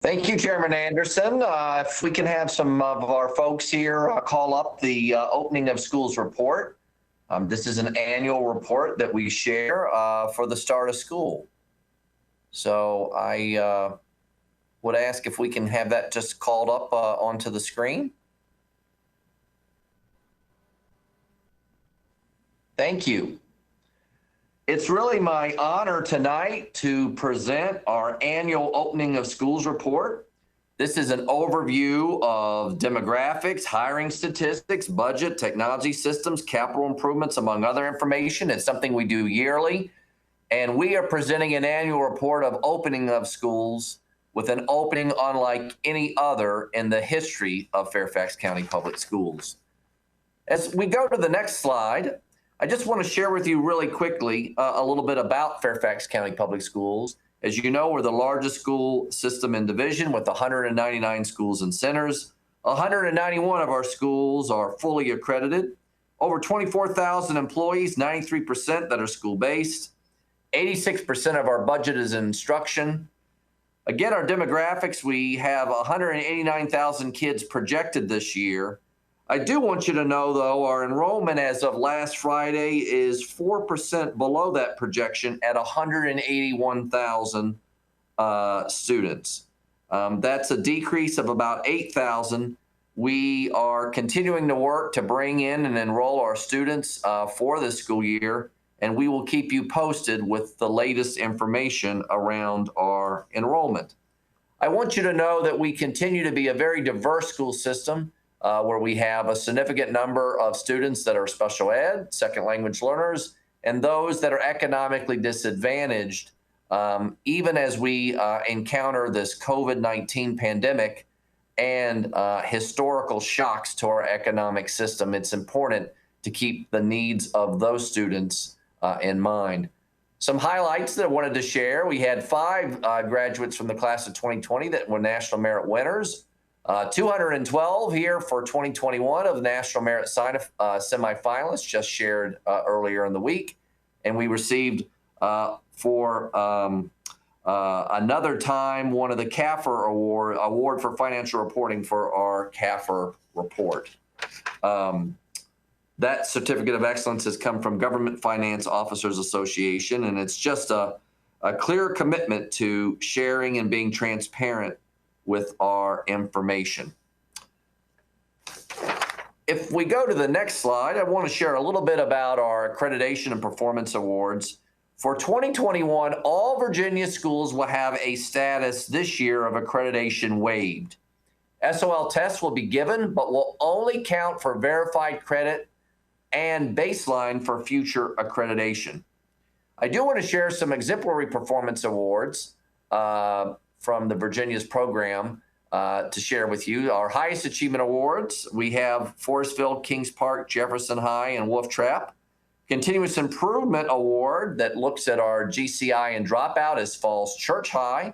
Thank you, Chairman Anderson. If we can have some of our folks here call up the opening of schools report. This is an annual report that we share for the start of school. So I would ask if we can have that just called up onto the screen. Thank you. It's really my honor tonight to present our annual opening of schools report. This is an overview of demographics, hiring statistics, budget, technology systems, capital improvements, among other information. It's something we do yearly. And we are presenting an annual report of opening of schools with an opening unlike any other in the history of Fairfax County Public Schools. As we go to the next slide, I just want to share with you really quickly a little bit about Fairfax County Public Schools. As you know, we're the largest school system in division with 199 schools and centers. 191 of our schools are fully accredited. Over 24,000 employees, 93% that are school-based. 86% of our budget is in instruction. Again, our demographics, we have 189,000 kids projected this year. I do want you to know, though, our enrollment as of last Friday is 4% below that projection at 181,000 students. That's a decrease of about 8,000. We are continuing to work to bring in and enroll our students for this school year, and we will keep you posted with the latest information around our enrollment. I want you to know that we continue to be a very diverse school system. Where we have a significant number of students that are special ed, second language learners, and those that are economically disadvantaged. Even as we encounter this COVID-19 pandemic and historical shocks to our economic system, it's important to keep the needs of those students in mind. Some highlights that I wanted to share. We had 5 graduates from the class of 2020 that were National Merit winners. 212 here for 2021 of the National Merit semifinalists, just shared earlier in the week. And we received for another time one of the CAFR Award for Financial Reporting for our CAFR report. That certificate of excellence has come from Government Finance Officers Association, and it's just a clear commitment to sharing and being transparent with our information. If we go to the next slide, I want to share a little bit about our accreditation and performance awards. For 2021, all Virginia schools will have a status this year of accreditation waived. SOL tests will be given, but will only count for verified credit and baseline for future accreditation. I do want to share some exemplary performance awards from the Virginia's program to share with you. Our highest achievement awards, we have Forestville, Kings Park, Jefferson High, and Wolf Trap. Continuous Improvement Award that looks at our GCI and dropout is Falls Church High.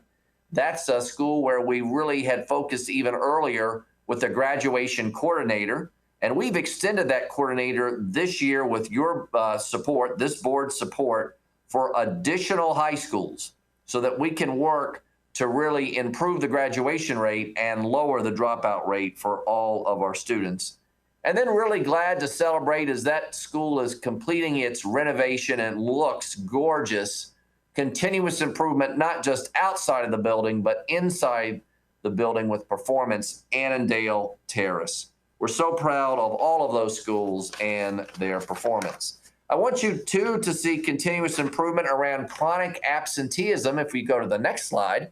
That's a school where we really had focused even earlier with the graduation coordinator. And we've extended that coordinator this year with your support, this board's support, for additional high schools so that we can work to really improve the graduation rate and lower the dropout rate for all of our students. And then really glad to celebrate as that school is completing its renovation and looks gorgeous. Continuous improvement, not just outside of the building, but inside the building with performance, Annandale Terrace. We're so proud of all of those schools and their performance. I want you too to see continuous improvement around chronic absenteeism. If we go to the next slide,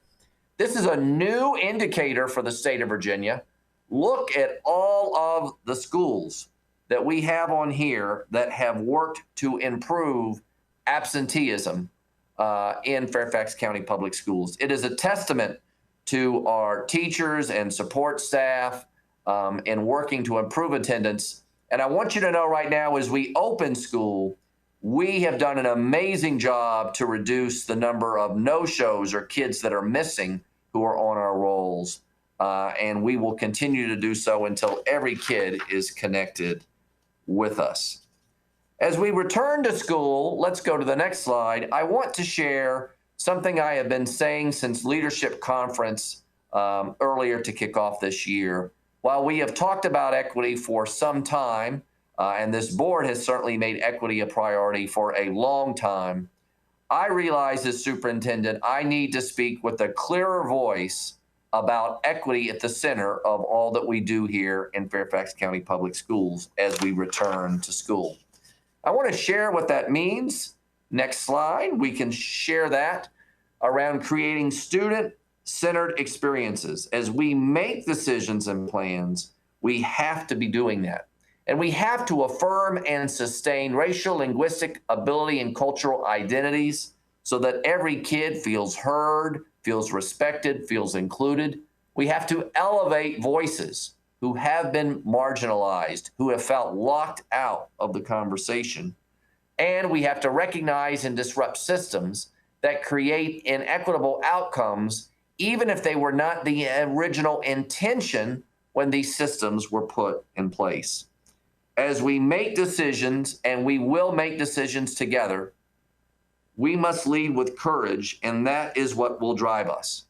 this is a new indicator for the state of Virginia. Look at all of the schools that we have on here that have worked to improve absenteeism in Fairfax County Public Schools. It is a testament to our teachers and support staff in working to improve attendance. And I want you to know right now, as we open school, we have done an amazing job to reduce the number of no-shows or kids that are missing who are on our rolls. And we will continue to do so until every kid is connected with us. As we return to school, let's go to the next slide. I want to share something I have been saying since Leadership Conference earlier to kick off this year. While we have talked about equity for some time, and this board has certainly made equity a priority for a long time, I realize as superintendent, I need to speak with a clearer voice about equity at the center of all that we do here in Fairfax County Public Schools as we return to school. I want to share what that means. Next slide, we can share that around creating student-centered experiences. As we make decisions and plans, we have to be doing that. And we have to affirm and sustain racial, linguistic ability, and cultural identities so that every kid feels heard, feels respected, feels included. We have to elevate voices who have been marginalized, who have felt locked out of the conversation. And we have to recognize and disrupt systems that create inequitable outcomes, even if they were not the original intention when these systems were put in place. As we make decisions, and we will make decisions together, we must lead with courage, and that is what will drive us.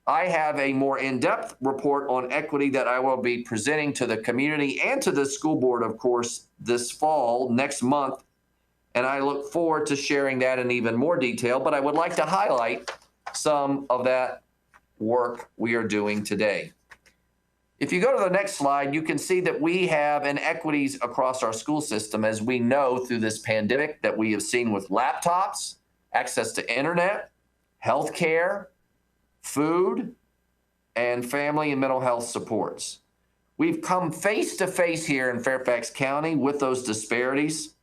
I have a more in-depth report on equity that I will be presenting to the community and to the school board, of course, this fall, next month, and I look forward to sharing that in even more detail, but I would like to highlight some of that work we are doing today. If you go to the next slide, you can see that we have inequities across our school system, as we know through this pandemic that we have seen with laptops, access to internet, healthcare, food, and family and mental health supports. We've come face to face here in Fairfax County with those disparities,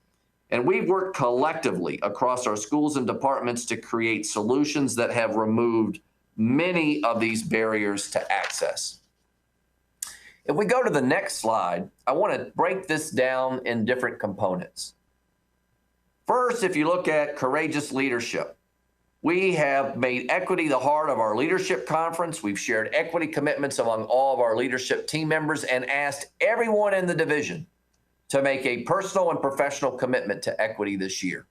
and we've worked collectively across our schools and departments to create solutions that have removed many of these barriers to access. If we go to the next slide, I want to break this down in different components. First, if you look at courageous leadership, we have made equity the heart of our leadership conference. We've shared equity commitments among all of our leadership team members and asked everyone in the division to make a personal and professional commitment to equity this year.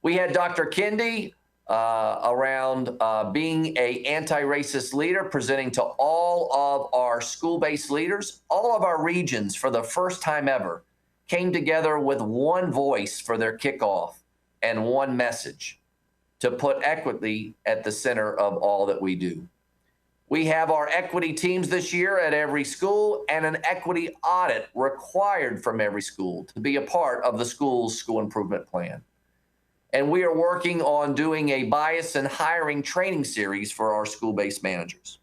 We had Dr. Kendi around being an anti-racist leader, presenting to all of our school-based leaders. All of our regions, for the first time ever, came together with one voice for their kickoff and one message to put equity at the center of all that we do. We have our equity teams this year at every school and an equity audit required from every school to be a part of the school's school improvement plan. And we are working on doing a bias and hiring training series for our school-based managers.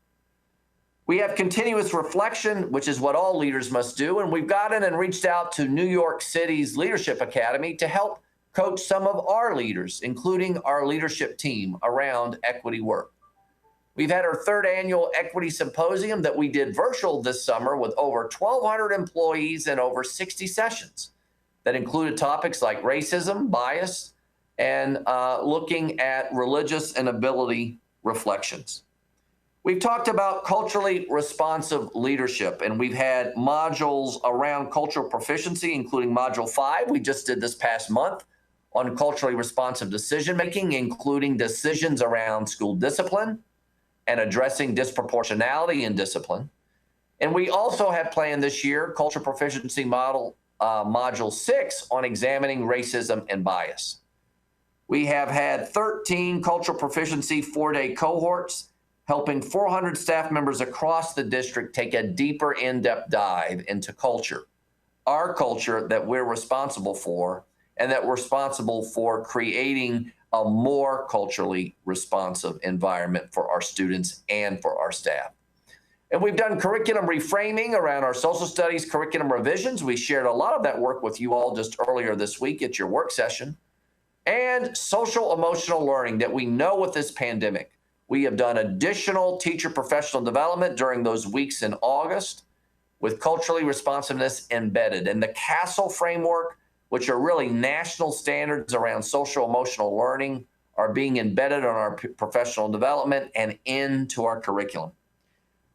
We have continuous reflection, which is what all leaders must do. And we've gotten and reached out to New York City's Leadership Academy to help coach some of our leaders, including our leadership team, around equity work. We've had our third annual equity symposium that we did virtual this summer with over 1,200 employees and over 60 sessions that included topics like racism, bias, and looking at religious and ability reflections. We've talked about culturally responsive leadership, and we've had modules around cultural proficiency, including Module 5 we just did this past month on culturally responsive decision-making, including decisions around school discipline and addressing disproportionality in discipline. And we also have planned this year cultural proficiency Module 6 on examining racism and bias. We have had 13 cultural proficiency 4-day cohorts, helping 400 staff members across the district take a deeper in-depth dive into culture, our culture that we're responsible for, and that we're responsible for creating a more culturally responsive environment for our students and for our staff. And we've done curriculum reframing around our social studies curriculum revisions. We shared a lot of that work with you all just earlier this week at your work session. And social emotional learning that we know with this pandemic. We have done additional teacher professional development during those weeks in August with culturally responsiveness embedded. And the CASEL framework, which are really national standards around social emotional learning, are being embedded on our professional development and into our curriculum.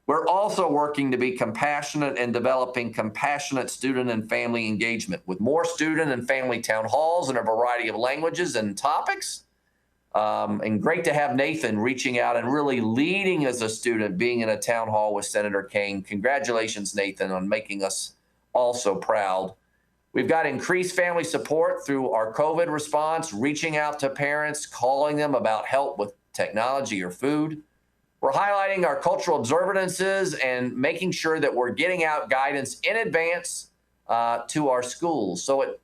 We're also working to be compassionate and developing compassionate student and family engagement with more student and family town halls in a variety of languages and topics, And great to have Nathan reaching out and really leading as a student, being in a town hall with Senator Kane. Congratulations, Nathan, on making us all so proud. We've got increased family support through our COVID response, reaching out to parents, calling them about help with technology or food. We're highlighting our cultural observances and making sure that we're getting out guidance in advance to our schools, so it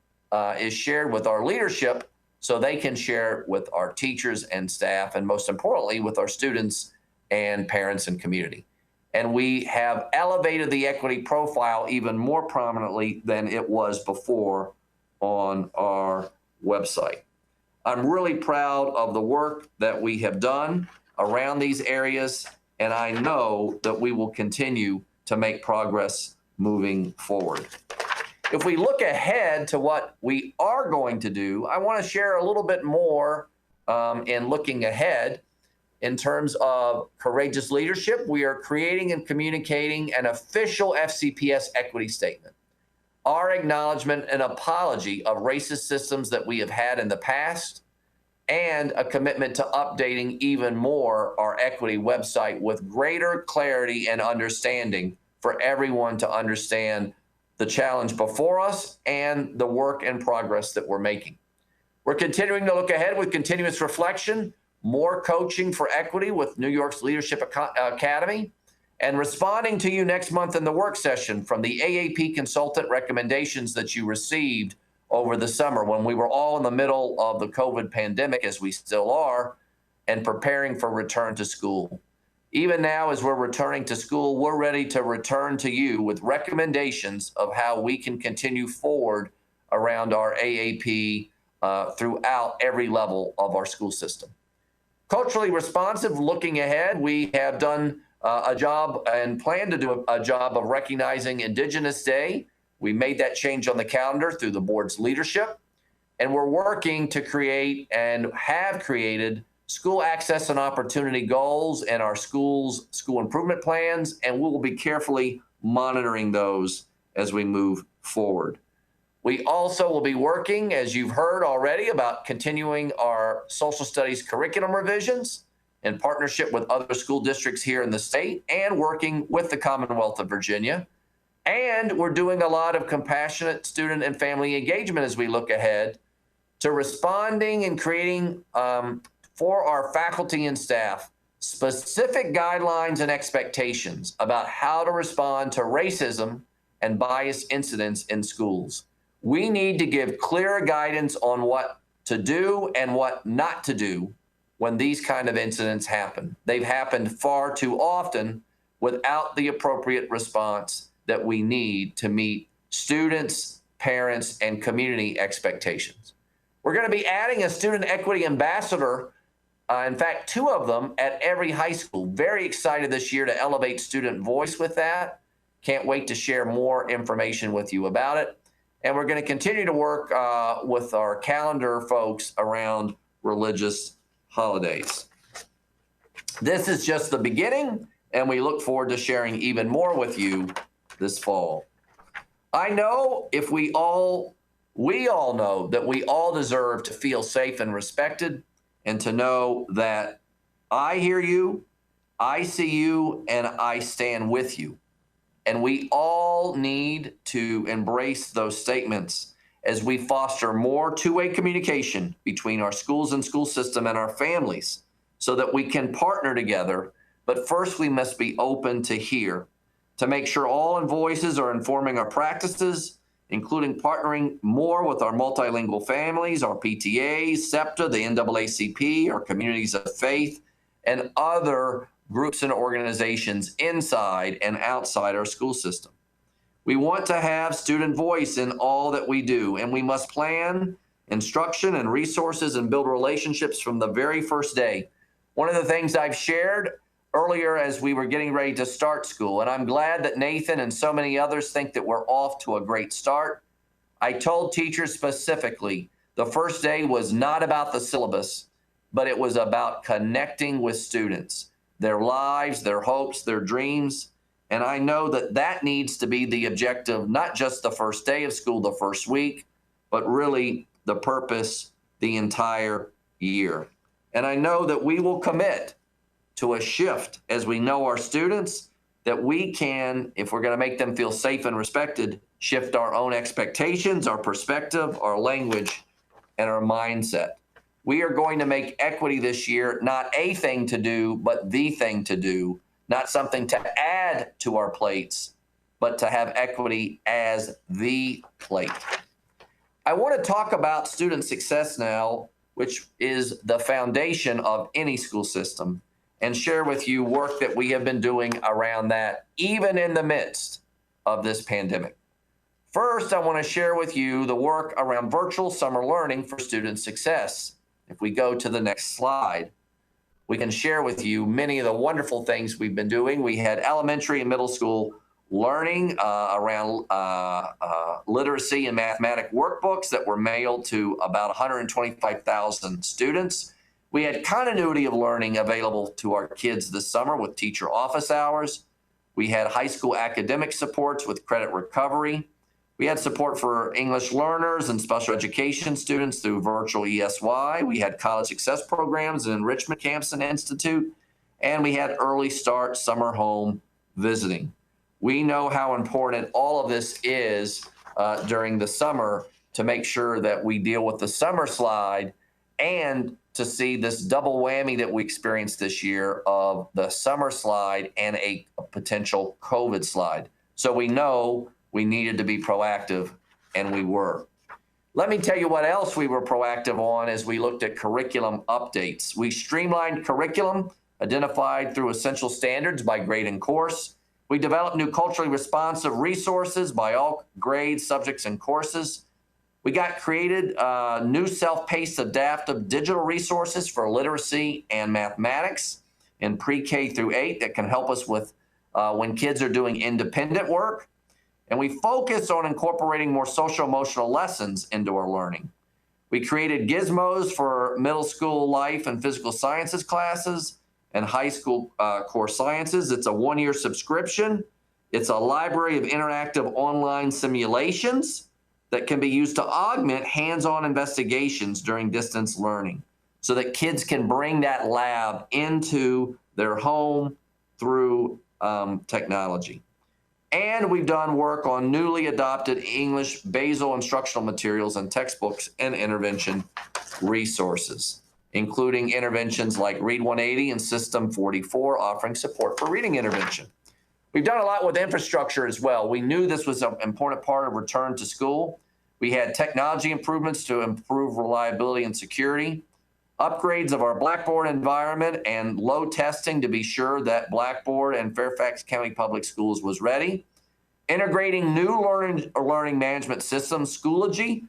is shared with our leadership so they can share with our teachers and staff, and most importantly, with our students and parents and community. And we have elevated the equity profile even more prominently than it was before on our website. I'm really proud of the work that we have done around these areas, and I know that we will continue to make progress moving forward. If we look ahead to what we are going to do, I want to share a little bit more in looking ahead in terms of courageous leadership. We are creating and communicating an official FCPS equity statement, our acknowledgement and apology of racist systems that we have had in the past, and a commitment to updating even more our equity website with greater clarity and understanding for everyone to understand the challenge before us and the work in progress that we're making. We're continuing to look ahead with continuous reflection, more coaching for equity with New York's Leadership Academy, and responding to you next month in the work session from the AAP consultant recommendations that you received over the summer when we were all in the middle of the COVID pandemic, as we still are, and preparing for return to school. Even now, as we're returning to school, we're ready to return to you with recommendations of how we can continue forward around our AAP throughout every level of our school system. Culturally responsive, looking ahead, we have done a job and plan to do a job of recognizing Indigenous Day. We made that change on the calendar through the board's leadership, and we're working to create and have created school access and opportunity goals in our schools, school improvement plans, and we will be carefully monitoring those as we move forward. We also will be working, as you've heard already, about continuing our social studies curriculum revisions in partnership with other school districts here in the state and working with the Commonwealth of Virginia. And we're doing a lot of compassionate student and family engagement as we look ahead to responding and creating for our faculty and staff specific guidelines and expectations about how to respond to racism and bias incidents in schools. We need to give clear guidance on what to do and what not to do when these kind of incidents happen. They've happened far too often without the appropriate response that we need to meet students, parents, and community expectations. We're going to be adding a student equity ambassador, in fact, 2 of them at every high school. Very excited this year to elevate student voice with that. Can't wait to share more information with you about it. And we're going to continue to work with our calendar folks around religious holidays. This is just the beginning, and we look forward to sharing even more with you this fall. I know if we all know that we all deserve to feel safe and respected, and to know that I hear you, I see you, and I stand with you. And we all need to embrace those statements as we foster more two-way communication between our schools and school system and our families so that we can partner together. But first, we must be open to hear, to make sure all voices are informing our practices, including partnering more with our multilingual families, our PTAs, SEPTA, the NAACP, our communities of faith, and other groups and organizations inside and outside our school system. We want to have student voice in all that we do, and we must plan instruction and resources and build relationships from the very first day. One of the things I've shared earlier as we were getting ready to start school, and I'm glad that Nathan and so many others think that we're off to a great start. I told teachers specifically the first day was not about the syllabus, but it was about connecting with students, their lives, their hopes, their dreams. And I know that that needs to be the objective, not just the first day of school, the first week, but really the purpose the entire year. And I know that we will commit to a shift as we know our students, that we can, if we're going to make them feel safe and respected, shift our own expectations, our perspective, our language, and our mindset. We are going to make equity this year not a thing to do, but the thing to do, not something to add to our plates, but to have equity as the plate. I want to talk about student success now, which is the foundation of any school system, and share with you work that we have been doing around that, even in the midst of this pandemic. First, I want to share with you the work around virtual summer learning for student success. If we go to the next slide, we can share with you many of the wonderful things we've been doing. We had elementary and middle school learning around literacy and mathematics workbooks that were mailed to about 125,000 students. We had continuity of learning available to our kids this summer with teacher office hours. We had high school academic supports with credit recovery. We had support for English learners and special education students through virtual ESY. We had college success programs and enrichment camps and institute. And we had early start summer home visiting. We know how important all of this is during the summer to make sure that we deal with the summer slide and to see this double whammy that we experienced this year of the summer slide and a potential COVID slide. So we know we needed to be proactive, and we were. Let me tell you what else we were proactive on as we looked at curriculum updates. We streamlined curriculum identified through essential standards by grade and course. We developed new culturally responsive resources by all grades, subjects, and courses. We created new self-paced adaptive digital resources for literacy and mathematics in pre-K through 8 that can help us with when kids are doing independent work. And we focus on incorporating more social emotional lessons into our learning. We created gizmos for middle school life and physical sciences classes and high school core sciences. It's a 1-year subscription. It's a library of interactive online simulations that can be used to augment hands-on investigations during distance learning so that kids can bring that lab into their home through technology. And we've done work on newly adopted English basal instructional materials and textbooks and intervention resources, including interventions like Read 180 and System 44, offering support for reading intervention. We've done a lot with infrastructure as well. We knew this was an important part of return to school. We had technology improvements to improve reliability and security, upgrades of our Blackboard environment, and load testing to be sure that Blackboard and Fairfax County Public Schools was ready. Integrating new learning management systems, Schoology,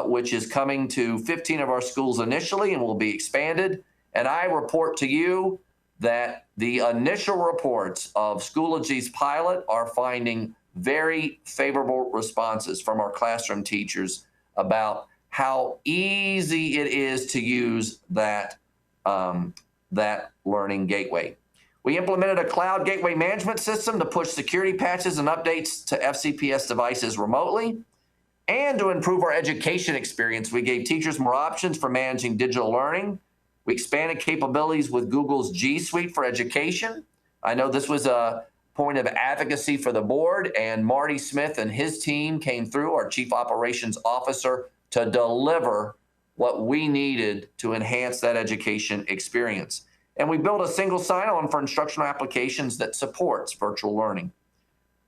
which is coming to 15 of our schools initially and will be expanded. And I report to you that the initial reports of Schoology's pilot are finding very favorable responses from our classroom teachers about how easy it is to use that learning gateway. We implemented a cloud gateway management system to push security patches and updates to FCPS devices remotely. And to improve our education experience, we gave teachers more options for managing digital learning. We expanded capabilities with Google's G Suite for education. I know this was a point of advocacy for the board, and Marty Smith and his team came through, our Chief Operations Officer, to deliver what we needed to enhance that education experience. And we built a single sign-on for instructional applications that supports virtual learning.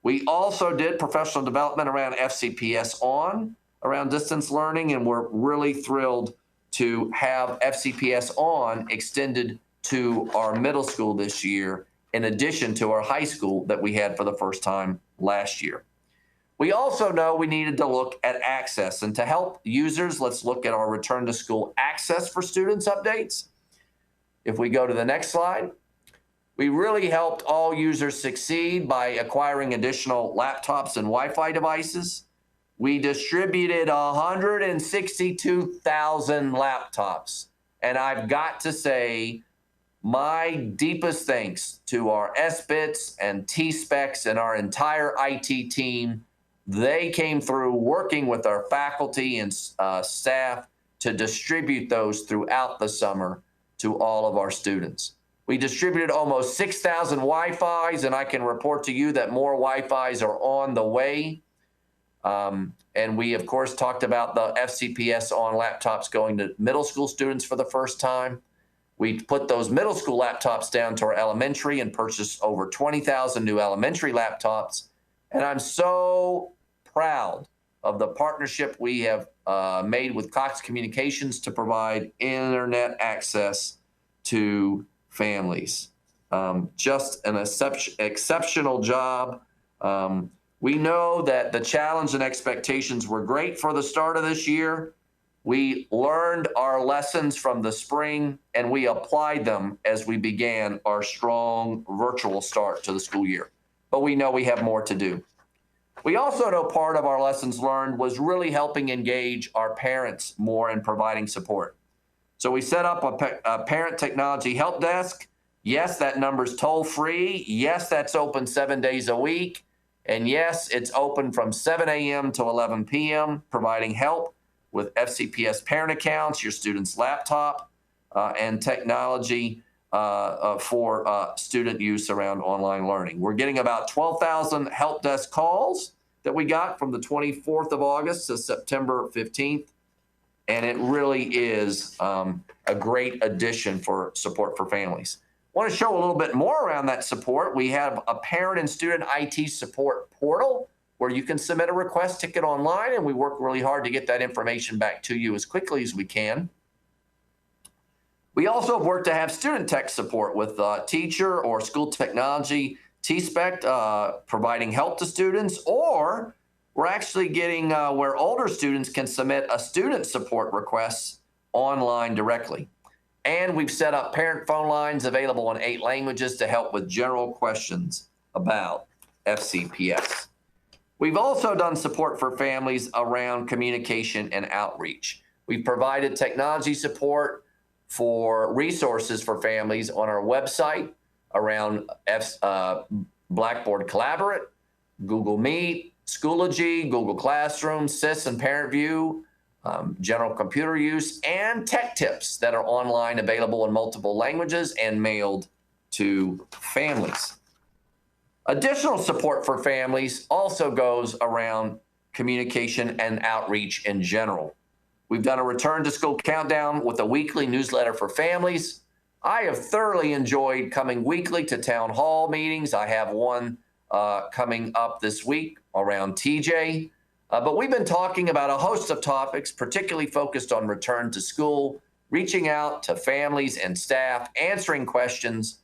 We also did professional development around FCPS On, around distance learning, and we're really thrilled to have FCPS On extended to our middle school this year, in addition to our high school that we had for the first time last year. We also know we needed to look at access, and to help users, let's look at our return to school access for students updates. If we go to the next slide, we really helped all users succeed by acquiring additional laptops and Wi-Fi devices. We distributed 162,000 laptops, and I've got to say, my deepest thanks to our SBITs and T-Specs and our entire IT team. They came through working with our faculty and staff to distribute those throughout the summer. to all of our students. We distributed almost 6,000 Wi-Fis, and I can report to you that more Wi-Fis are on the way. And we, of course, talked about the FCPS on laptops going to middle school students for the first time. We put those middle school laptops down to our elementary and purchased over 20,000 new elementary laptops. And I'm so proud of the partnership we have made with Cox Communications to provide internet access to families. Just an exceptional job. We know that the challenge and expectations were great for the start of this year. We learned our lessons from the spring, and we applied them as we began our strong virtual start to the school year. But we know we have more to do. We also know part of our lessons learned was really helping engage our parents more in providing support. So we set up a parent technology help desk. Yes, that number's toll free. Yes, that's open 7 days a week. And yes, it's open from 7 a.m. to 11 p.m., providing help with FCPS parent accounts, your student's laptop, and technology for student use around online learning. We're getting about 12,000 help desk calls that we got from the 24th of August to September 15th. And it really is a great addition for support for families. I want to show a little bit more around that support. We have a parent and student IT support portal where you can submit a request ticket online, and we work really hard to get that information back to you as quickly as we can. We also have worked to have student tech support with teacher or school technology, T-Spec, providing help to students, or we're actually getting where older students can submit a student support request online directly. And we've set up parent phone lines available in 8 languages to help with general questions about FCPS. We've also done support for families around communication and outreach. We've provided technology support for resources for families on our website around Blackboard Collaborate, Google Meet, Schoology, Google Classroom, SIS and Parent View, general computer use, and tech tips that are online available in multiple languages and mailed to families. Additional support for families also goes around communication and outreach in general. We've done a return to school countdown with a weekly newsletter for families. I have thoroughly enjoyed coming weekly to town hall meetings. I have one coming up this week around TJ. But we've been talking about a host of topics, particularly focused on return to school, reaching out to families and staff, answering questions,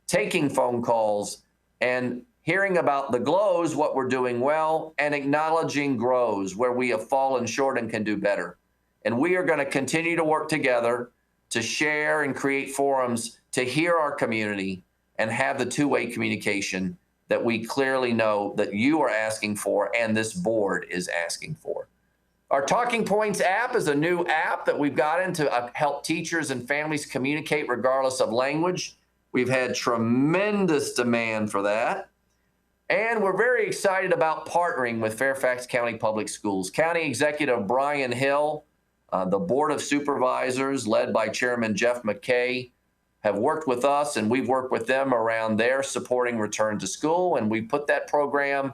taking phone calls, and hearing about the glows, what we're doing well, and acknowledging grows, where we have fallen short and can do better. And we are going to continue to work together to share and create forums to hear our community and have the two-way communication that we clearly know that you are asking for and this board is asking for. Our Talking Points app is a new app that we've gotten to help teachers and families communicate regardless of language. We've had tremendous demand for that. And we're very excited about partnering with Fairfax County Public Schools. County Executive Brian Hill, the Board of Supervisors led by Chairman Jeff McKay, have worked with us, and we've worked with them around their supporting return to school. And we put that program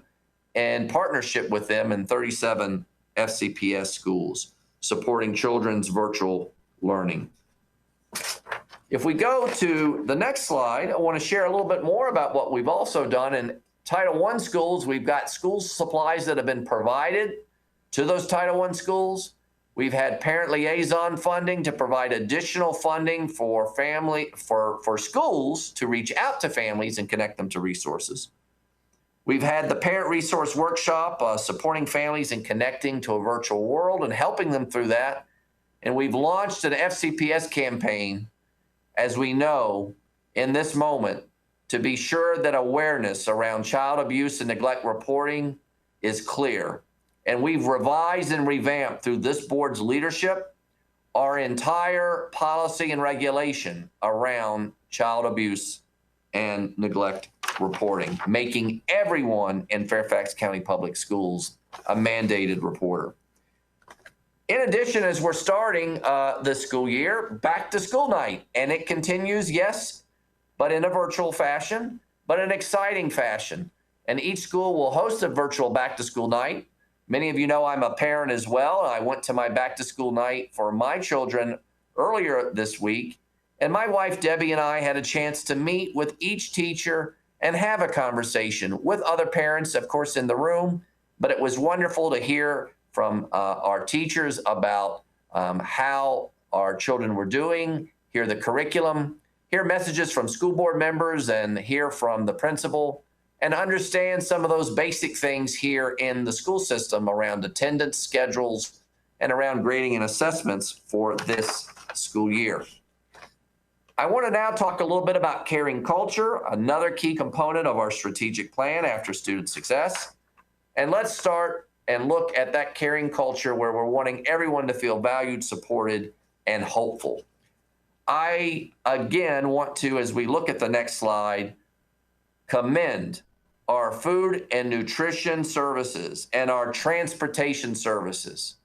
in partnership with them in 37 FCPS schools, supporting children's virtual learning. If we go to the next slide, I want to share a little bit more about what we've also done in Title I schools. We've got school supplies that have been provided to those Title I schools. We've had parent liaison funding to provide additional funding for schools to reach out to families and connect them to resources. We've had the parent resource workshop supporting families and connecting to a virtual world and helping them through that. And we've launched an FCPS campaign, as we know, in this moment, to be sure that awareness around child abuse and neglect reporting is clear. And we've revised and revamped through this board's leadership our entire policy and regulation around child abuse and neglect reporting, making everyone in Fairfax County Public Schools a mandated reporter. In addition, as we're starting the school year, back to school night, and it continues, yes, but in a virtual fashion, but an exciting fashion. And each school will host a virtual back to school night. Many of you know I'm a parent as well. I went to my back to school night for my children earlier this week. And my wife, Debbie, and I had a chance to meet with each teacher and have a conversation with other parents, of course, in the room. But it was wonderful to hear from our teachers about how our children were doing, hear the curriculum, hear messages from school board members, and hear from the principal, and understand some of those basic things here in the school system around attendance schedules and around grading and assessments for this school year. I want to now talk a little bit about caring culture, another key component of our strategic plan after student success. And let's start and look at that caring culture where we're wanting everyone to feel valued, supported, and hopeful. I, again, want to, as we look at the next slide, commend our food and nutrition services and our transportation services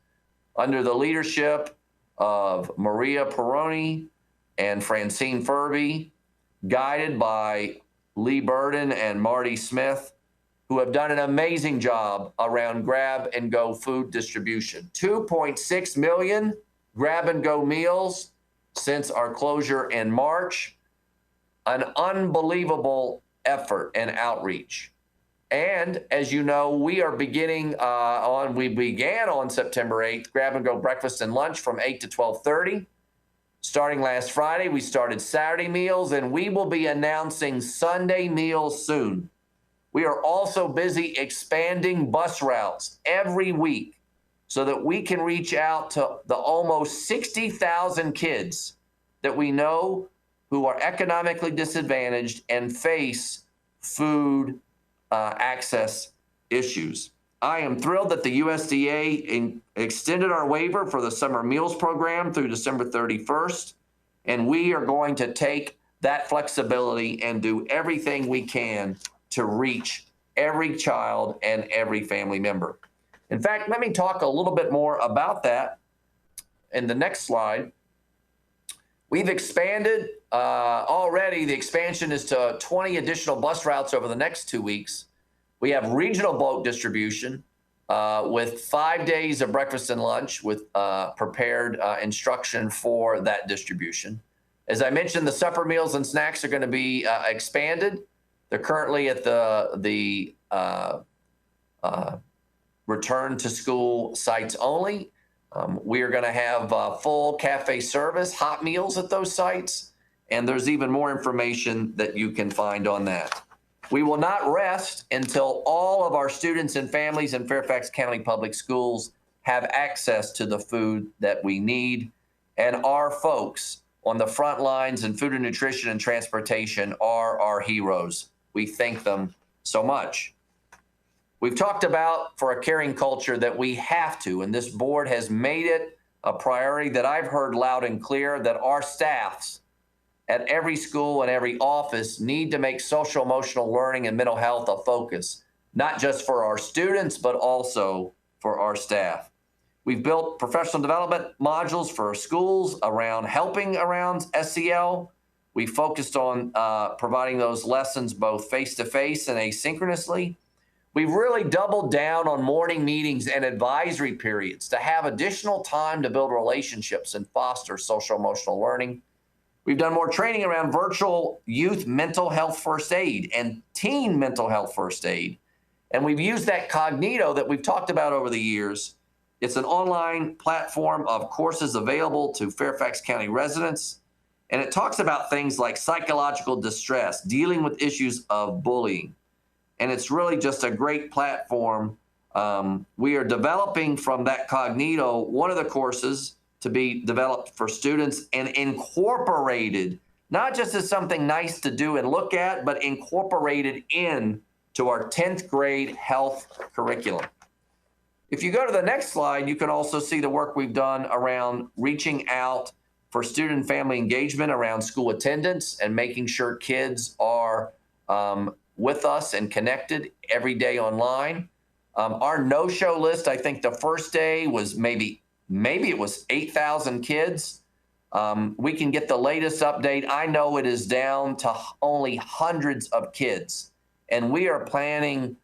under the leadership of Maria Peroni and Francine Furby, guided by Lee Burden and Marty Smith, who have done an amazing job around grab and go food distribution. 2.6 million grab and go meals since our closure in March, an unbelievable effort and outreach. And as you know, we are beginning we began on September 8th, grab and go breakfast and lunch from 8 to 12:30. Starting last Friday, we started Saturday meals, and we will be announcing Sunday meals soon. We are also busy expanding bus routes every week so that we can reach out to the almost 60,000 kids that we know who are economically disadvantaged and face food access issues. I am thrilled that the USDA extended our waiver for the summer meals program through December 31st, and we are going to take that flexibility and do everything we can to reach every child and every family member. In fact, let me talk a little bit more about that in the next slide. We've expanded already. The expansion is to 20 additional bus routes over the next 2 weeks. We have regional boat distribution with 5 days of breakfast and lunch with prepared instruction for that distribution. As I mentioned, the supper meals and snacks are going to be expanded. They're currently at the return to school sites only. We are going to have full cafe service, hot meals at those sites, and there's even more information that you can find on that. We will not rest until all of our students and families in Fairfax County Public Schools have access to the food that we need. And our folks on the front lines in food and nutrition and transportation are our heroes. We thank them so much. We've talked about for a caring culture that we have to, and this board has made it a priority that I've heard loud and clear, that our staffs at every school and every office need to make social emotional learning and mental health a focus, not just for our students, but also for our staff. We've built professional development modules for schools around helping around SEL. We focused on providing those lessons both face-to-face and asynchronously. We've really doubled down on morning meetings and advisory periods to have additional time to build relationships and foster social emotional learning. We've done more training around virtual youth mental health first aid and teen mental health first aid. And we've used that Cognito that we've talked about over the years. It's an online platform of courses available to Fairfax County residents. And it talks about things like psychological distress, dealing with issues of bullying. And it's really just a great platform. We are developing from that Cognito one of the courses to be developed for students and incorporated, not just as something nice to do and look at, but incorporated in to our 10th grade health curriculum. If you go to the next slide, you can also see the work we've done around reaching out for student and family engagement around school attendance and making sure kids are with us and connected every day online. Our no-show list, I think the first day was maybe maybe it was 8,000 kids. We can get the latest update. I know it is down to only hundreds of kids. And we are planning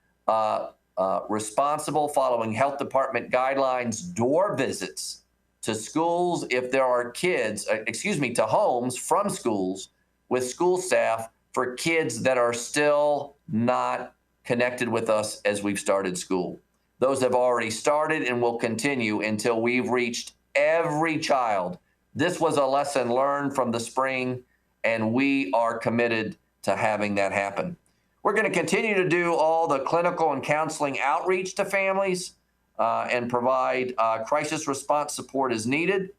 responsible, following health department guidelines, door visits to schools if there are kids, to homes from schools with school staff for kids that are still not connected with us as we've started school. Those have already started and will continue until we've reached every child. This was a lesson learned from the spring, and we are committed to having that happen. We're going to continue to do all the clinical and counseling outreach to families and provide crisis response support as needed,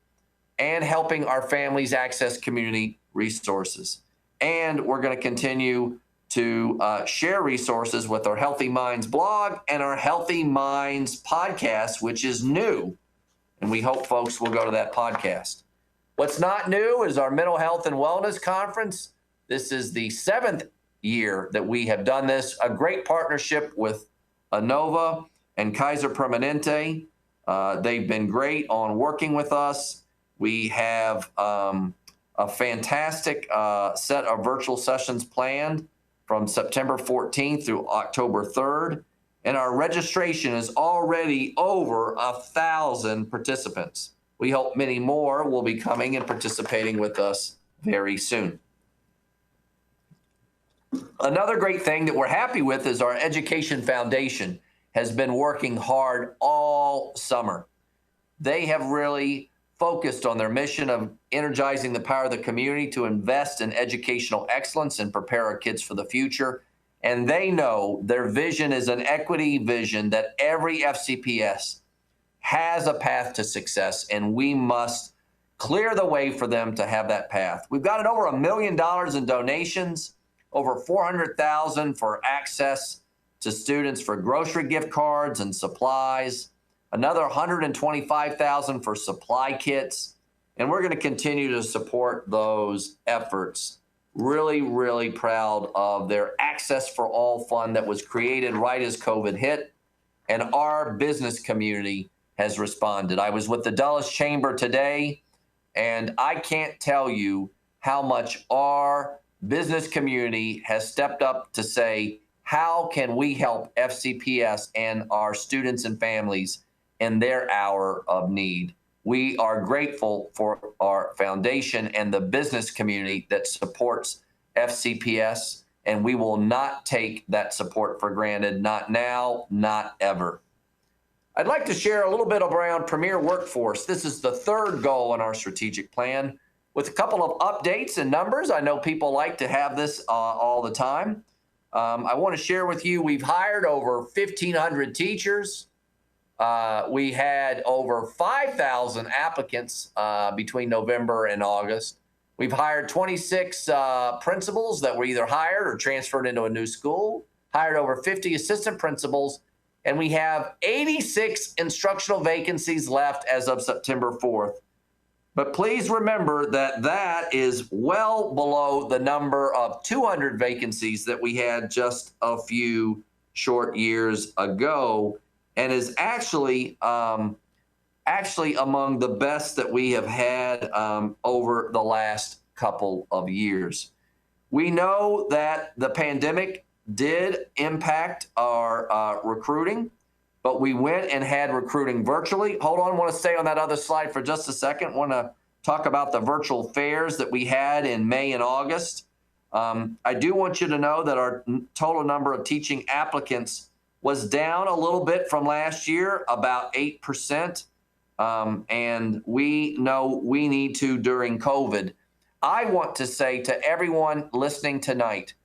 and helping our families access community resources. And we're going to continue to share resources with our Healthy Minds blog and our Healthy Minds podcast, which is new. And we hope folks will go to that podcast. What's not new is our Mental Health and Wellness Conference. This is the 7th year that we have done this, a great partnership with Inova and Kaiser Permanente. They've been great on working with us. We have a fantastic set of virtual sessions planned from September 14th through October 3rd. And our registration is already over 1,000 participants. We hope many more will be coming and participating with us very soon. Another great thing that we're happy with is our Education Foundation has been working hard all summer. They have really focused on their mission of energizing the power of the community to invest in educational excellence and prepare our kids for the future. And they know their vision is an equity vision that every FCPS has a path to success, and we must clear the way for them to have that path. We've gotten over $1 million in donations, over $400,000 for access to students for grocery gift cards and supplies, another $125,000 for supply kits, and we're going to continue to support those efforts. Really, really proud of their Access for All fund that was created right as COVID hit, and our business community has responded. I was with the Dulles Chamber today, and I can't tell you how much our business community has stepped up to say, how can we help FCPS and our students and families in their hour of need? We are grateful for our foundation and the business community that supports FCPS, and we will not take that support for granted, not now, not ever. I'd like to share a little bit around Premier Workforce. This is the third goal in our strategic plan, with a couple of updates and numbers. I know people like to have this all the time. I want to share with you, we've hired over 1,500 teachers. We had over 5,000 applicants between November and August. We've hired 26 principals that were either hired or transferred into a new school, hired over 50 assistant principals, and we have 86 instructional vacancies left as of September 4th. But please remember that that is well below the number of 200 vacancies that we had just a few short years ago, and is actually among the best that we have had over the last couple of years. We know that the pandemic did impact our recruiting, but we went and had recruiting virtually. Hold on, I want to stay on that other slide for just a second. I want to talk about the virtual fairs that we had in May and August. I do want you to know that our total number of teaching applicants was down a little bit from last year, about 8%. And we know we need to during COVID. I want to say to everyone listening tonight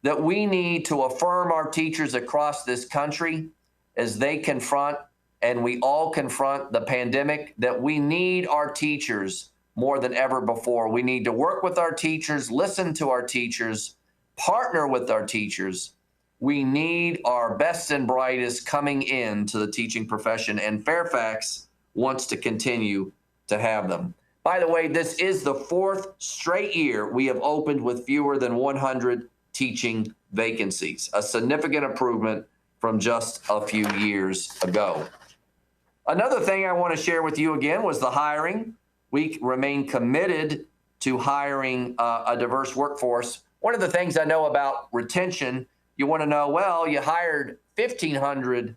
that we need to affirm our teachers across this country as they confront, and we all confront, the pandemic, that we need our teachers more than ever before. We need to work with our teachers, listen to our teachers, partner with our teachers. We need our best and brightest coming into the teaching profession, and Fairfax wants to continue to have them. By the way, this is the 4th straight year we have opened with fewer than 100 teaching vacancies, a significant improvement from just a few years ago. Another thing I want to share with you again was the hiring. We remain committed to hiring a diverse workforce. One of the things I know about retention, you want to know, well, you hired 1,500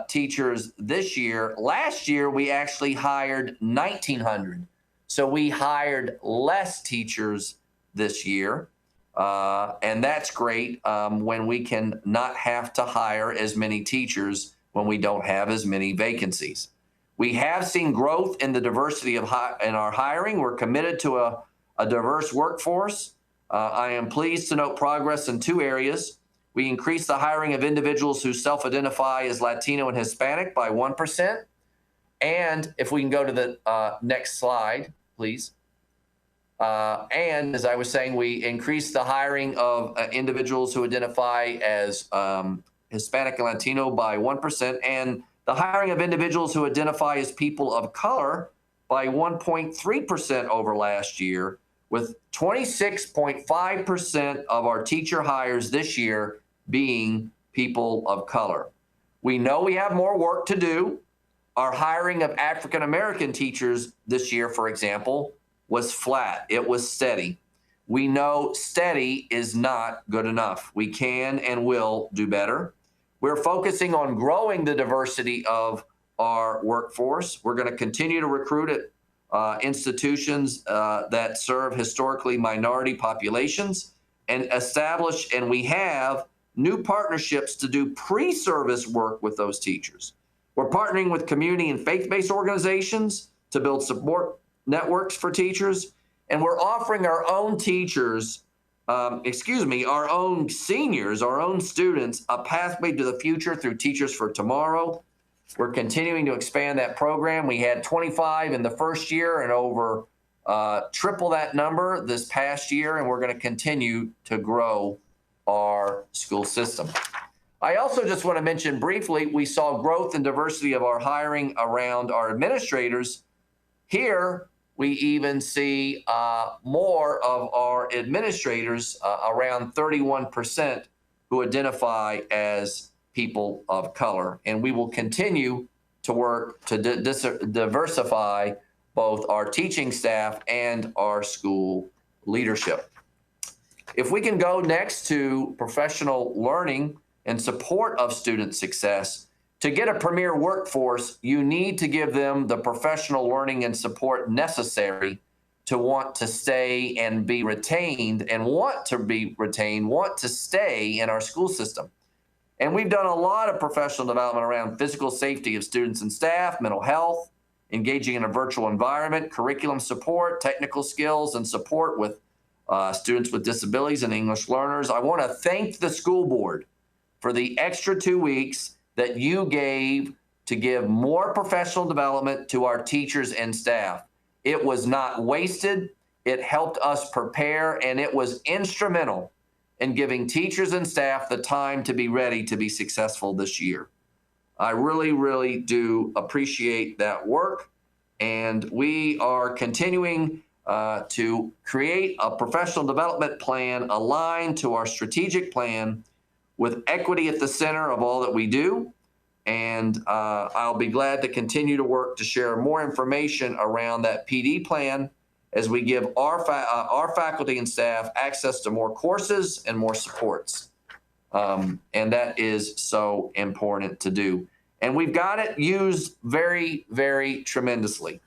teachers this year. Last year, we actually hired 1,900. So we hired less teachers this year. And that's great when we can not have to hire as many teachers when we don't have as many vacancies. We have seen growth in the diversity in our hiring. We're committed to a diverse workforce. I am pleased to note progress in two areas. We increased the hiring of individuals who self-identify as Latino and Hispanic by 1%. And if we can go to the next slide, please. And as I was saying, we increased the hiring of individuals who identify as Hispanic and Latino by 1%, and the hiring of individuals who identify as people of color by 1.3% over last year, with 26.5% of our teacher hires this year being people of color. We know we have more work to do. Our hiring of African American teachers this year, for example, was flat. It was steady. We know steady is not good enough. We can and will do better. We're focusing on growing the diversity of our workforce. We're going to continue to recruit at institutions that serve historically minority populations and establish, and we have new partnerships to do pre-service work with those teachers. We're partnering with community and faith-based organizations to build support networks for teachers, and we're offering our own teachers, our own seniors, our own students, a pathway to the future through Teachers for Tomorrow. We're continuing to expand that program. We had 25 in the first year and over triple that number this past year, and we're going to continue to grow our school system. I also just want to mention briefly, we saw growth and diversity of our hiring around our administrators. Here, we even see more of our administrators, around 31%, who identify as people of color. And we will continue to work to diversify both our teaching staff and our school leadership. If we can go next to professional learning and support of student success, to get a premier workforce, you need to give them the professional learning and support necessary to want to stay and be retained and want to stay in our school system. And we've done a lot of professional development around physical safety of students and staff, mental health, engaging in a virtual environment, curriculum support, technical skills, and support with students with disabilities and English learners. I want to thank the school board for the extra 2 weeks that you gave to give more professional development to our teachers and staff. It was not wasted. It helped us prepare, and it was instrumental in giving teachers and staff the time to be ready to be successful this year. I really, really do appreciate that work, and we are continuing to create a professional development plan aligned to our strategic plan with equity at the center of all that we do. And I'll be glad to continue to work to share more information around that PD plan as we give our faculty and staff access to more courses and more supports. And that is so important to do. And we've got it used very, very tremendously.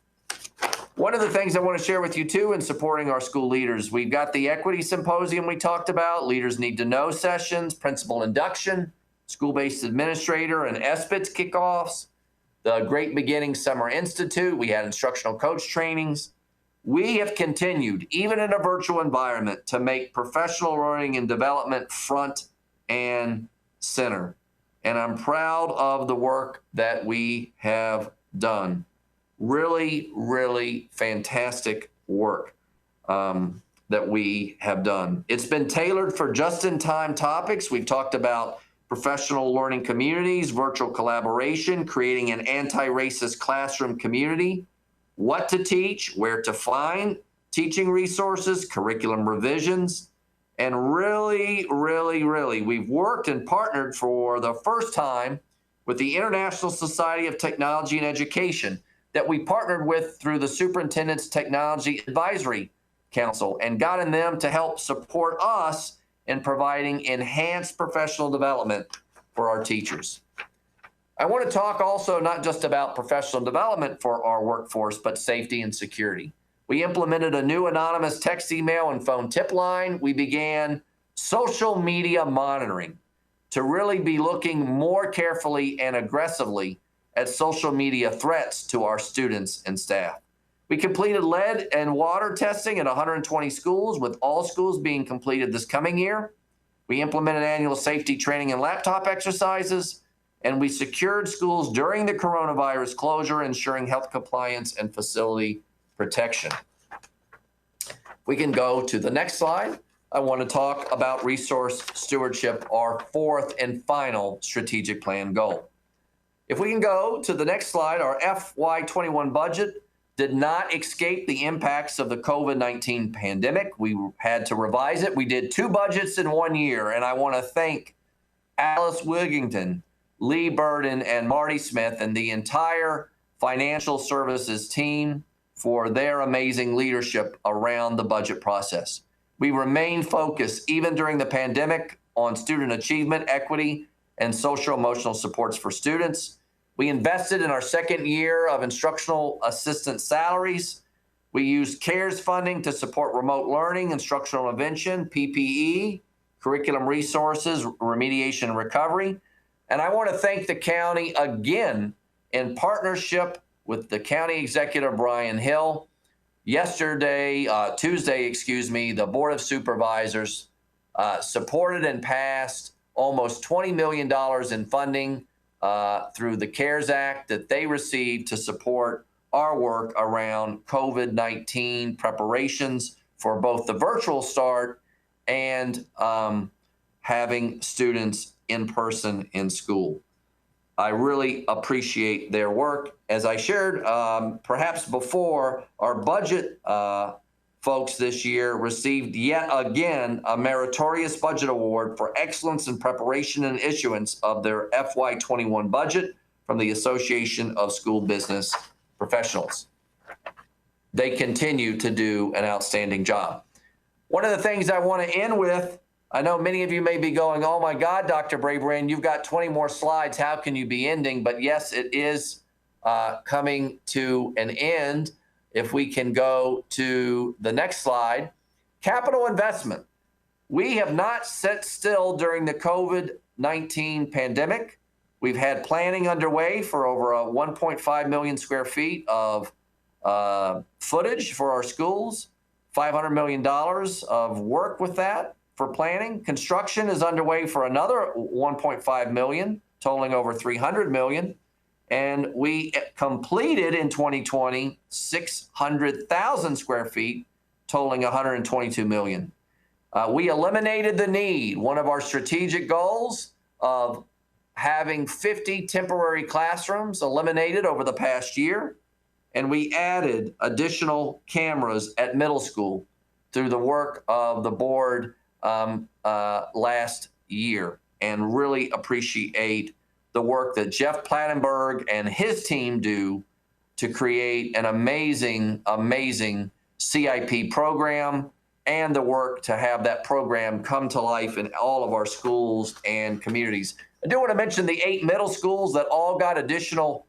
One of the things I want to share with you, too, in supporting our school leaders, we've got the Equity Symposium we talked about, Leaders Need to Know sessions, Principal Induction, School-Based Administrator, and SBITS kickoffs, the Great Beginning Summer Institute. We had instructional coach trainings. We have continued, even in a virtual environment, to make professional learning and development front and center. And I'm proud of the work that we have done. Really, really fantastic work that we have done. It's been tailored for just-in-time topics. We've talked about professional learning communities, virtual collaboration, creating an anti-racist classroom community, what to teach, where to find teaching resources, curriculum revisions, and really, really, really, we've worked and partnered for the first time with the International Society of Technology and Education that we partnered with through the Superintendent's Technology Advisory Council and gotten them to help support us in providing enhanced professional development for our teachers. I want to talk also not just about professional development for our workforce, but safety and security. We implemented a new anonymous text, email, and phone tip line. We began social media monitoring to really be looking more carefully and aggressively at social media threats to our students and staff. We completed lead and water testing at 120 schools, with all schools being completed this coming year. We implemented annual safety training and laptop exercises, and we secured schools during the coronavirus closure, ensuring health compliance and facility protection. We can go to the next slide. I want to talk about resource stewardship, our fourth and final strategic plan goal. If we can go to the next slide, our FY21 budget did not escape the impacts of the COVID-19 pandemic. We had to revise it. We did 2 budgets in 1 year, and I want to thank Alice Wigington, Lee Burden, and Marty Smith, and the entire financial services team for their amazing leadership around the budget process. We remain focused, even during the pandemic, on student achievement, equity, and social emotional supports for students. We invested in our second year of instructional assistant salaries. We used CARES funding to support remote learning, instructional intervention, PPE, curriculum resources, remediation and recovery. And I want to thank the county again in partnership with the county executive, Brian Hill. Tuesday, the Board of Supervisors supported and passed almost $20 million in funding through the CARES Act that they received to support our work around COVID-19 preparations for both the virtual start and having students in person in school. I really appreciate their work. As I shared perhaps before, our budget folks this year received yet again a meritorious budget award for excellence in preparation and issuance of their FY21 budget from the Association of School Business Professionals. They continue to do an outstanding job. One of the things I want to end with, I know many of you may be going, oh my God, Dr. Brabrand, you've got 20 more slides. How can you be ending? But yes, it is coming to an end. If we can go to the next slide, capital investment. We have not sat still during the COVID-19 pandemic. We've had planning underway for over 1.5 million square feet of footage for our schools, $500 million of work with that for planning. Construction is underway for another 1.5 million, totaling over 300 million. And we completed in 2020 600,000 square feet, totaling 122 million. We eliminated the need, one of our strategic goals of having 50 temporary classrooms eliminated over the past year. And we added additional cameras at middle school through the work of the board last year, and really appreciate the work that Jeff Plattenberg and his team do to create an amazing, amazing CIP program, and the work to have that program come to life in all of our schools and communities. I do want to mention the 8 middle schools that all got additional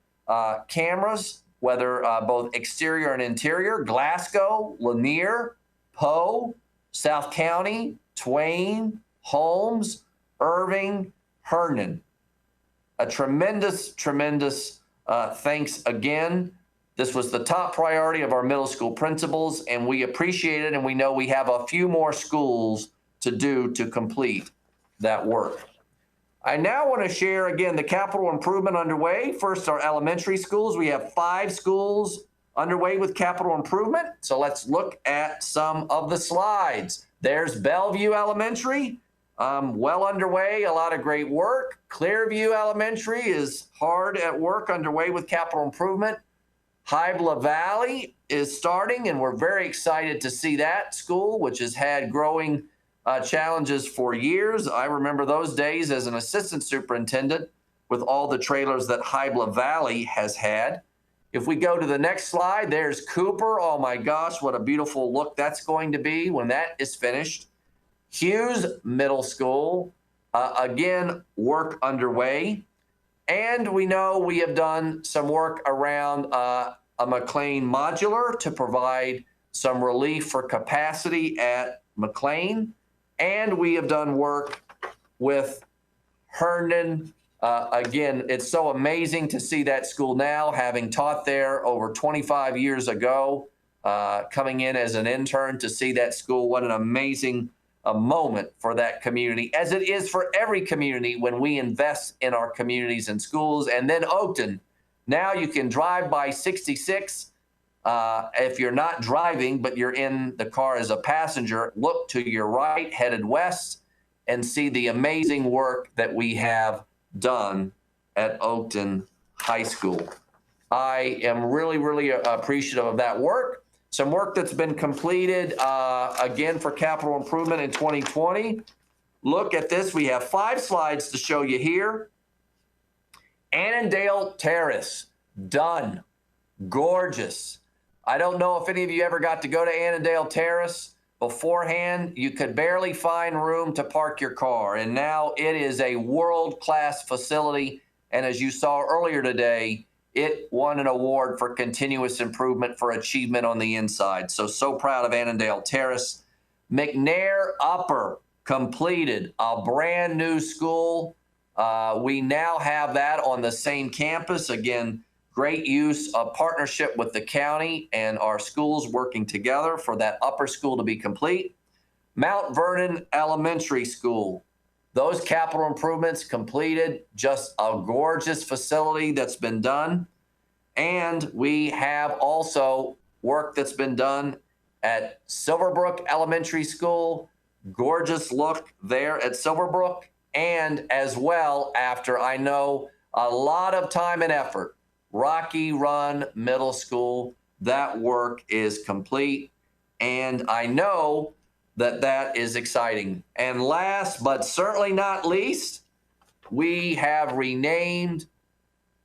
cameras, whether both exterior and interior: Glasgow, Lanier, Poe, South County, Twain, Holmes, Irving, Herndon. A tremendous, tremendous thanks again. This was the top priority of our middle school principals, and we appreciate it, and we know we have a few more schools to do to complete that work. I now want to share again the capital improvement underway. First, our elementary schools. We have 5 schools underway with capital improvement. So let's look at some of the slides. There's Bellevue Elementary, well underway, a lot of great work. Clearview Elementary is hard at work underway with capital improvement. Hybla Valley is starting, and we're very excited to see that school, which has had growing challenges for years. I remember those days as an assistant superintendent with all the trailers that Hybla Valley has had. If we go to the next slide, there's Cooper. Oh my gosh, what a beautiful look that's going to be when that is finished. Hughes Middle School, again, work underway. And we know we have done some work around a McLean modular to provide some relief for capacity at McLean. And we have done work with Herndon. Again, it's so amazing to see that school now, having taught there over 25 years ago, coming in as an intern to see that school. What an amazing moment for that community, as it is for every community when we invest in our communities and schools. And then Oakton, now you can drive by 66. If you're not driving, but you're in the car as a passenger, look to your right, headed west, and see the amazing work that we have done at Oakton High School. I am really, really appreciative of that work. Some work that's been completed, again, for capital improvement in 2020. Look at this. We have 5 slides to show you here. Annandale Terrace, done. Gorgeous. I don't know if any of you ever got to go to Annandale Terrace. Beforehand, you could barely find room to park your car. And now it is a world-class facility. And as you saw earlier today, it won an award for continuous improvement for achievement on the inside. So proud of Annandale Terrace. McNair Upper completed a brand new school. We now have that on the same campus. Again, great use of partnership with the county and our schools working together for that upper school to be complete. Mount Vernon Elementary School. Those capital improvements completed, just a gorgeous facility that's been done. And we have also work that's been done at Silverbrook Elementary School. Gorgeous look there at Silverbrook. And as well, after I know a lot of time and effort, Rocky Run Middle School, that work is complete. And I know that that is exciting. And last but certainly not least, we have renamed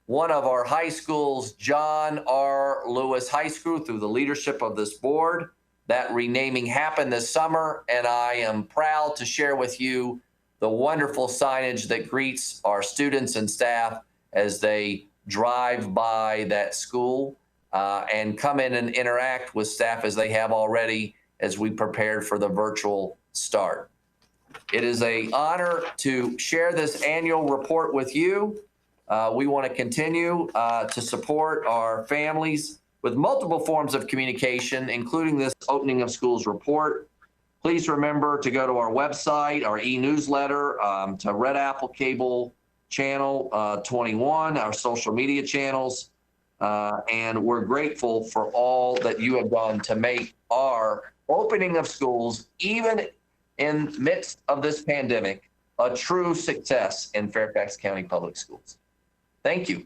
one of our high schools, John R. Lewis High School, through the leadership of this board. That renaming happened this summer, and I am proud to share with you the wonderful signage that greets our students and staff as they drive by that school and come in and interact with staff as they have already as we prepared for the virtual start. It is an honor to share this annual report with you. We want to continue to support our families with multiple forms of communication, including this opening of schools report. Please remember to go to our website, our e-newsletter, to Red Apple Cable Channel 21, our social media channels. And we're grateful for all that you have done to make our opening of schools, even in midst of this pandemic, a true success in Fairfax County Public Schools. Thank you.